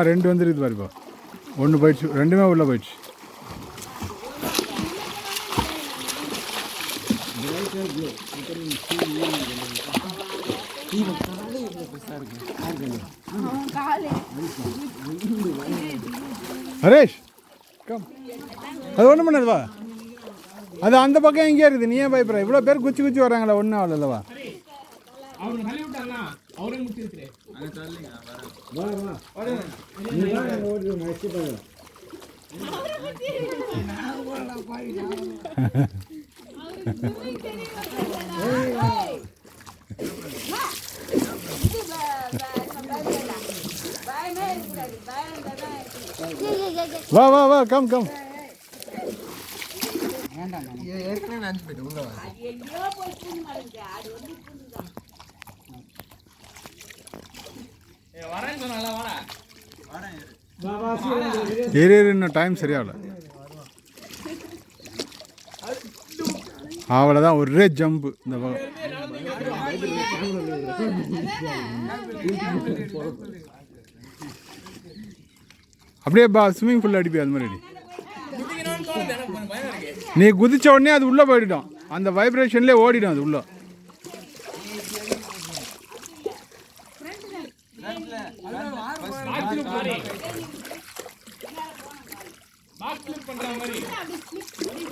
ரெண்டு வந்துருக்குது பாருப்பா. ஒன்று போயிடுச்சு, ரெண்டுமே உள்ளே போயிடுச்சு. ஹரேஷ் கம், அது ஒன்றும் பண்ணதுவா, அது அந்த பக்கம் எங்கேயா இருக்குது, நீ ஏன் பயப்படுற? இவ்வளோ பேர் குச்சி குச்சி வராங்களா, ஒன்றும் ஆகலவா? வா வா வா, கம் கம். இன்னும் டைம் சரியாகல. அவ்வளோதான், ஒரே ஜம்பு இந்த பக்கம். அப்படியே ஸ்விம்மிங் பூல் அடிப்பி அது மாதிரி. நீ குதிச்ச உடனே அது உள்ளே போயிடும், அந்த வைப்ரேஷன்லேயே ஓடிடும் அது உள்ளே.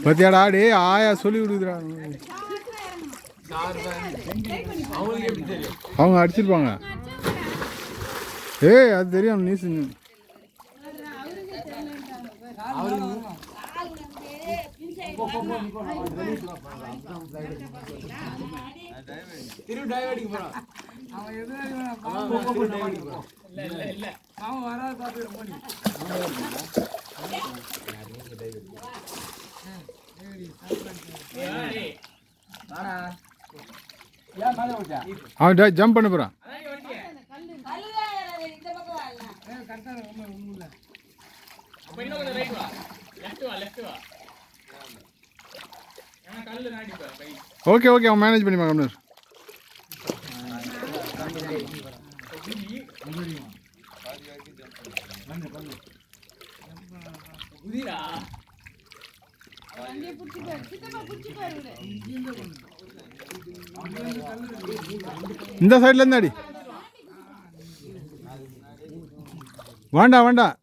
பத்தியாடா, டே ஆயா சொல்லி கொடுக்குறா. அவங்க அடிச்சிருப்பாங்க. அது தெரியும், நீ செஞ்சு. அவன் ஜம்ப் பண்ண போறான். ஓகே ஓகே, அவன் மேனேஜ் பண்ணிப்பான் கம்னர். இந்த சைட்ல இருந்து அடி. வேண்டாம் வேண்டாம்,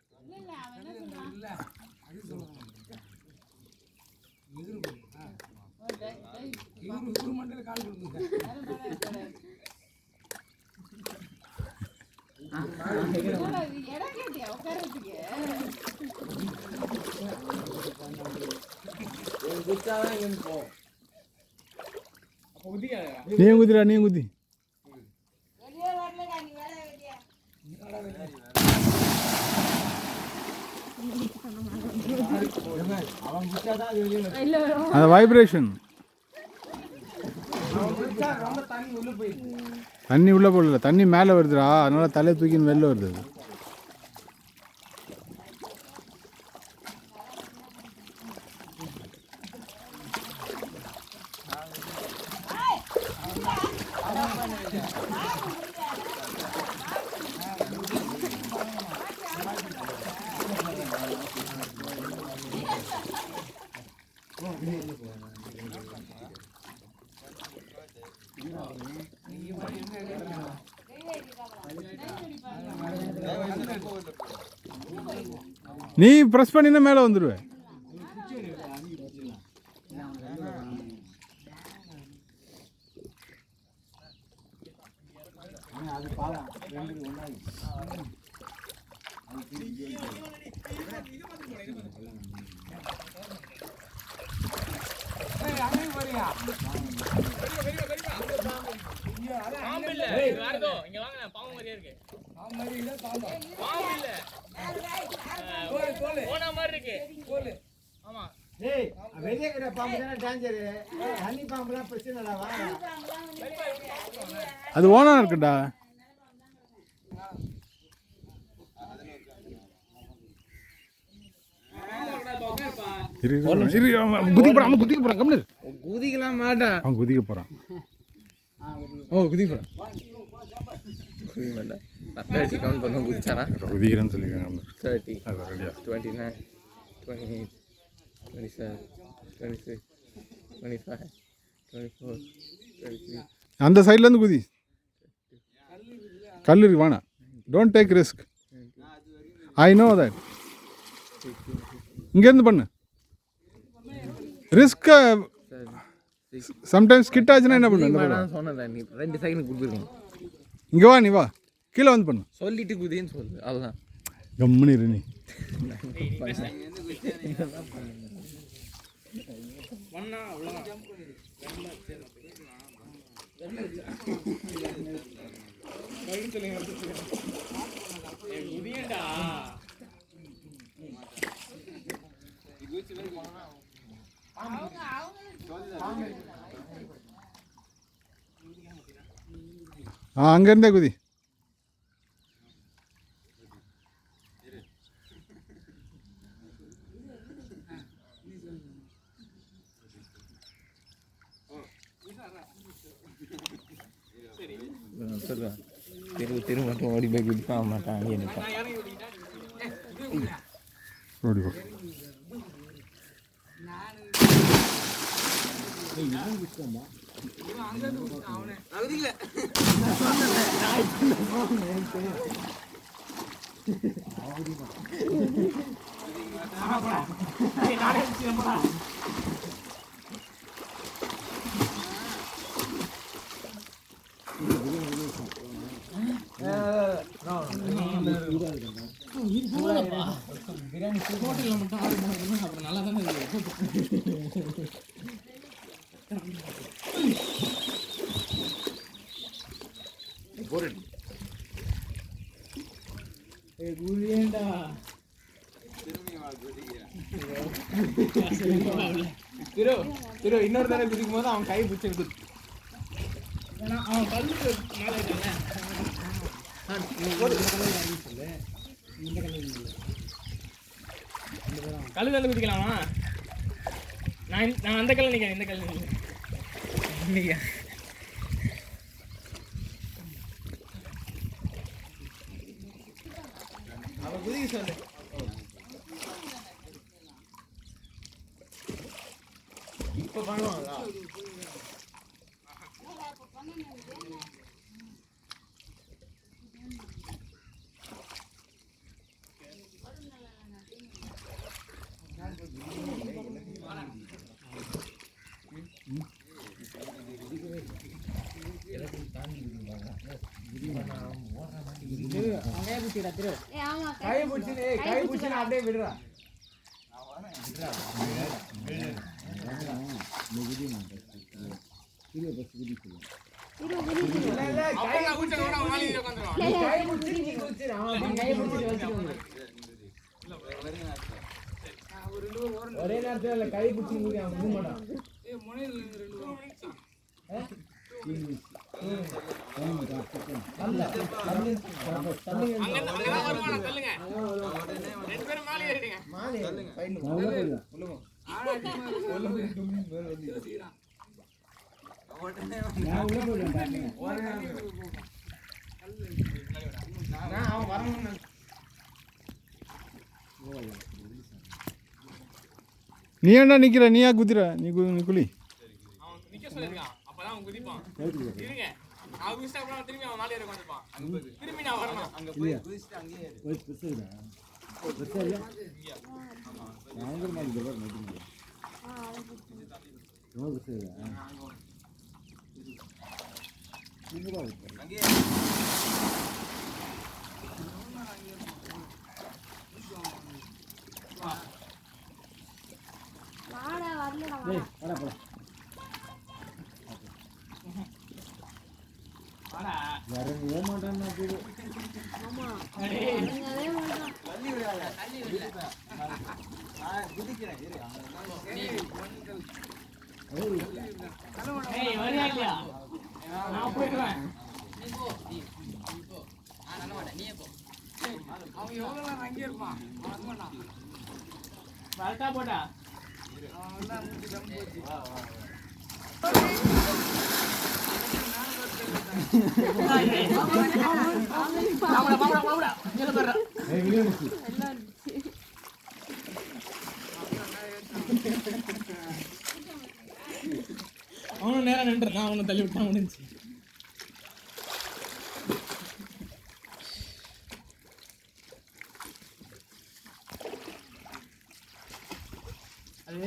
நீ குதிரா, நீ குதி. அந்த வைப்ரேஷன் தண்ணி உள்ள போடல, தண்ணி மேலே வருதுடா, அதனால தலையை தூக்கின்னு வெளில வருது. நீ ப்ரெஸ் பண்ணினா மேலே வந்துடுவேன். அது ஓனா இருக்குடா. குதிக்க போறான் கம்னு குதிக்கலாம் மாட்டான். அவன் குதிக்க போறான். குதிக்க போறான். கவுண்ட் பண்ண குதிச்சானா குதிக்கிறேன்னு சொல்லியிருக்காங்க. 30 29 28 27 26 25 24 33. அந்த சைட்லேருந்து குதி. கல் இருக்கு வேணா. Don't take risk. I know that. இங்கேருந்து பண்ணு. ரிஸ்க் சம்டைம்ஸ் கிட் ஆச்சுன்னா என்ன பண்ணு? சொன்னேன் நீ 2 செகண்ட் குதிக்கணும். இங்கே வா, நீ வா, கீழே வந்து பண்ணு. சொல்லிட்டு குதின்னு சொல்லு, அதுதான். கம்முன்னு இரு நீ. அங்கேருந்தே குதி. திரும்ப மட்டும் ஓடி போய் குதிப்பாக மாட்டான். அங்கே நிற்பான். ஓடி போ. பிரியாணி ஹோட்டலில் மட்டும் ஆர்டர் பண்ணணும். அப்புறம் நல்லா தானே திரு இன்னொரு தடவை குதிக்கும் போது அவன் கை பிடிச்சி குத்து. அவன் கல்லுக்கு கல்லு குதிக்கலாமா? நான் அந்த கல்ல நிற்கிறேன். இந்த கல்ல நிற்க அவன் குதிக்க சொல்லு. இப்போ பண்ணுவாங்களா? கை பிடிச்சி அப்படியே விடுறா. ஒரே நேரத்தில் கை பிடிச்சி மாட்டான். நீ என்ன நிக்கிற? நீயா குதிர? நீ குளி. வரவே மாட்டான். போட்டா அவனும் நேரம் நின்றுறான், அவனை தள்ளி விட்டான் முடிஞ்சு. அது